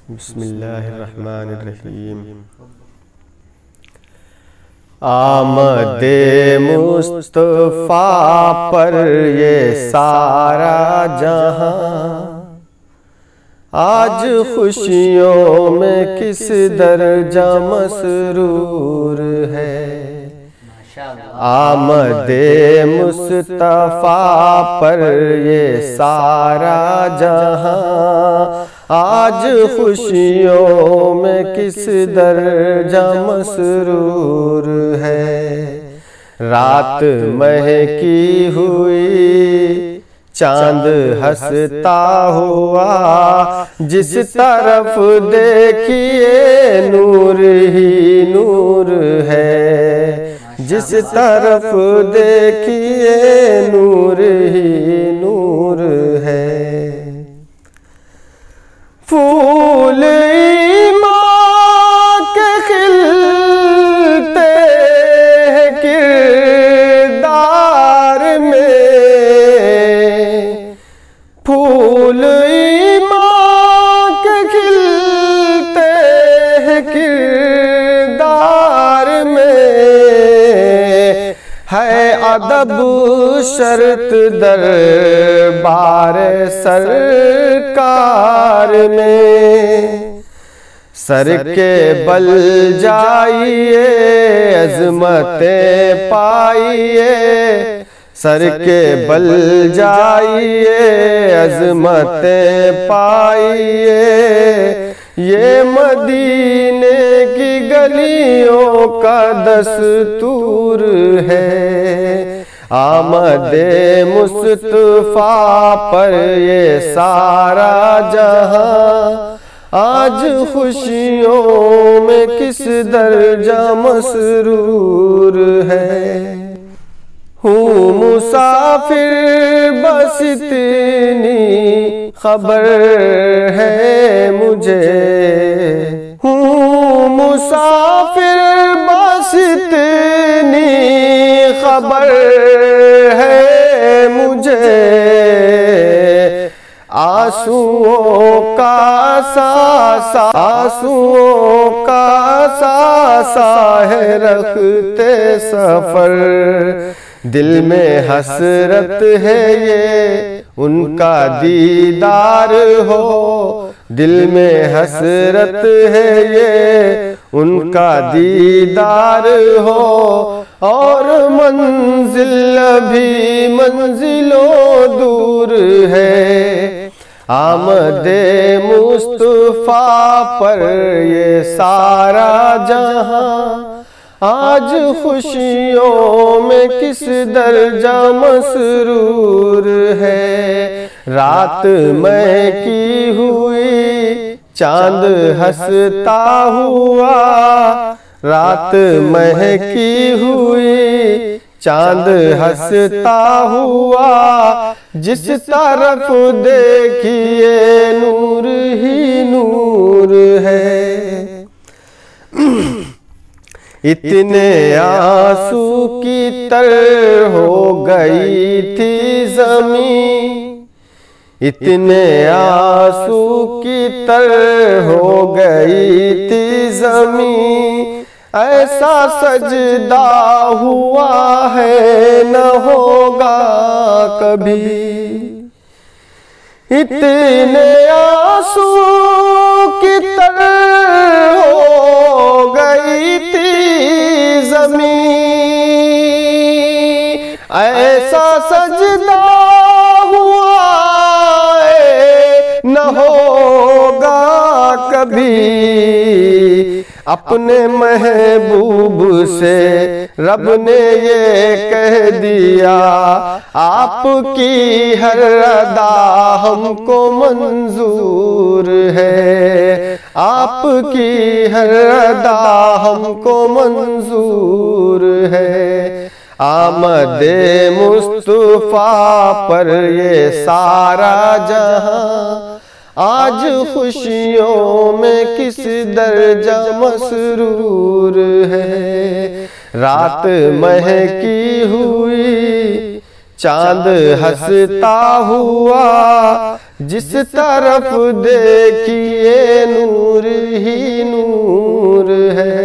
बिस्मिल्लाहिर्रहमानिर्रहीम। आमदे मुस्तफ़ा पर ये सारा जहां, आज खुशियों में किस दर्जा मसरूर है। आमदे मुस्तफ़ा पर ये सारा जहां, आज खुशियों में किस दर्जा मसरूर है। रात महकी हुई चांद हंसता हुआ, जिस तरफ देखिए नूर ही नूर है। जिस तरफ देखिए नूर ही नूर है। फूल ईमान के खिलते हैं किरदार में, फूल ईमान के खिलते हैं किरदार में। है अदब शर्त दरबार सरकार में। सर के बल जाइए अज़मतें पाइए, सर के बल जाइए अज़मतें पाइए। ये मदीने की गलियों का दस्तूर है। आमदे मुस्तफ़ा पर ये सारा जहां, आज खुशियों में किस दर्जा मसरूर है। हूँ मुसाफिर बस इतनी खबर है मुझे, हूँ मुसाफिर बस इतनी खबर है मुझे। आंसुओं का सासा, आंसुओं का सासा है रखते सफर। दिल में हसरत है ये उनका दीदार हो, दिल में हसरत है ये उनका दीदार हो। और मंजिल भी मंजिलों दूर है। आमदे मुस्तफ़ा पर ये सारा जहां, आज खुशियों में किस दर्जा मसरूर है। रात महकी हुई चांद हंसता हुआ, रात महकी हुई चांद हंसता हुआ। जिस तरफ देखिए नूर ही नूर है। इतने आंसू की तर हो गई थी ज़मीं, इतने आंसू की तर हो गई थी ज़मीं। ऐसा सजदा हुआ है न होगा कभी। इतने आंसू की तर हो गई थी ज़मीं। ऐसा सजदा हुआ है न होगा कभी। अपने महबूब से रब ने ये कह दिया, आपकी हर अदा हमको मंजूर है। आपकी हर अदा हमको मंजूर है। आमदे मुस्तफ़ा पर ये सारा जहां, आज खुशियों में किस दर्जा मसरूर है। रात महकी हुई चांद हंसता हुआ, जिस तरफ देखिए नूर नूर है।